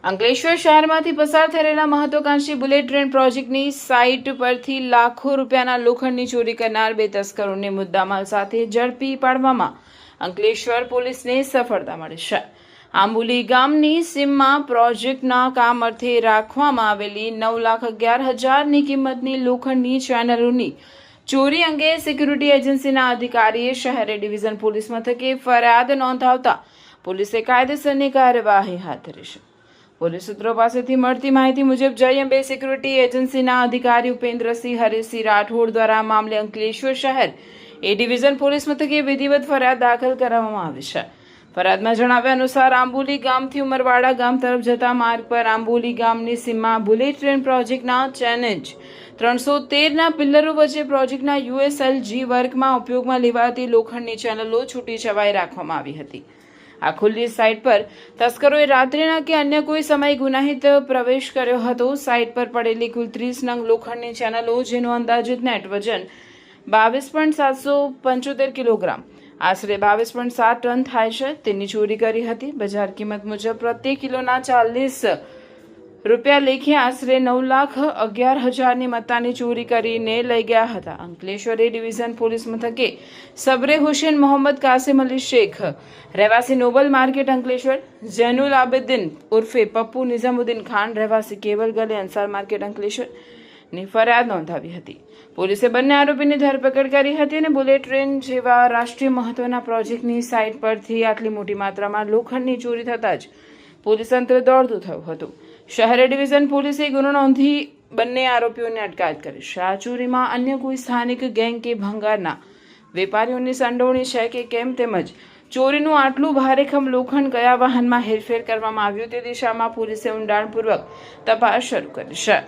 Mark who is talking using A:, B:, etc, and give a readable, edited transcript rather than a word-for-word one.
A: અંકલેશ્વર શહેરમાંથી પસાર થઈ રહેલા મહત્વાકાંક્ષી બુલેટ ટ્રેન પ્રોજેક્ટની સાઇટ પરથી લાખો રૂપિયાના લોખંડની ચોરી કરનાર બે તસ્કરોને મુદ્દામાલ સાથે ઝડપી પાડવામાં અંકલેશ્વર પોલીસને સફળતા મળી છે। આંબુલી ગામની સીમમાં પ્રોજેક્ટના કામ અર્થે રાખવામાં આવેલી 9,11,000ની કિંમતની લોખંડની ચેનલોની ચોરી અંગે સિક્યુરિટી એજન્સીના અધિકારીએ શહેરી ડિવિઝન પોલીસ મથકે ફરિયાદ નોંધાવતા પોલીસે કાયદેસરની કાર્યવાહી હાથ ધરી છે। પોલીસ સૂત્રો પાસેથી મળતી માહિતી મુજબ જય અંબે સિક્યુરિટી એજન્સીના અધિકારી ઉપેન્દ્રસિંહ હરીસિંહ રાઠોડ દ્વારા આ મામલે અંકલેશ્વર શહેર એ ડિવિઝન પોલીસ મથકે વિધિવત ફરિયાદ દાખલ કરવામાં આવી છે। ફરિયાદમાં જણાવ્યા અનુસાર આંબુલી ગામથી ઉમરવાડા ગામ તરફ જતા માર્ગ પર આંબુલી ગામની સીમમાં બુલેટ ટ્રેન પ્રોજેક્ટના ચેનેજ 313ના પિલ્લરો વચ્ચે પ્રોજેક્ટના યુએસએલજી વર્કમાં ઉપયોગમાં લેવાતી લોખંડની ચેનલો છૂટી છવાઈ રાખવામાં આવી હતી। આ ખુલ્લી સાઇટ પર તસ્કરોએ રાત્રિના કે અન્ય કોઈ સમયે ગુનાહિત પ્રવેશ કર્યો હતો। સાઇટ પર પડેલી કુલ 30 નંગ લોખંડની ચેનલો જેનું અંદાજિત નેટ વજન 22.775 કિલોગ્રામ આશરે 22.7 ટન થાય છે તેની ચોરી કરી હતી। બજાર કિંમત મુજબ પ્રતિ કિલોના 40 રૂપિયા લેખે આશરે 9,11,000ની મત્તાની ચોરી કરીને લઈ ગયા હતા। અંકલેશ્વર ડિવિઝન પોલીસ મથકે સબરે હુસેન મોહમ્મદ કાસિમ અલી શેખ રહેવાસી નોબલ માર્કેટ અંકલેશ્વર, જૈનુલ આબેદીન ઉર્ફે પપ્પુ નિઝામુદ્દીન ખાન રહેવાસી કેવલ ગલી અંસાર માર્કેટ અંકલેશ્વર ની ફરિયાદ નોંધાવી હતી। પોલીસે બંને આરોપીની ધરપકડ કરી હતી અને બુલેટ ટ્રેન જેવા રાષ્ટ્રીય મહત્વના પ્રોજેક્ટની સાઇટ પરથી આટલી મોટી માત્રામાં લોખંડની ચોરી થતાં જ પોલીસ તંત્ર દોડતું થયું હતું। શહેર ડિવિઝન પોલીસે ગુનો નોંધી બંને આરોપીઓની અટકાયત કરી છે। આ ચોરીમાં અન્ય કોઈ સ્થાનિક ગેંગ કે ભંગારના વેપારીઓની સંડોવણી છે કે કેમ તેમજ ચોરીનું આટલું ભારેખમ લોખંડ કયા વાહનમાં હેરફેર કરવામાં આવ્યું તે દિશામાં પોલીસે ઊંડાણપૂર્વક તપાસ શરૂ કરી છે।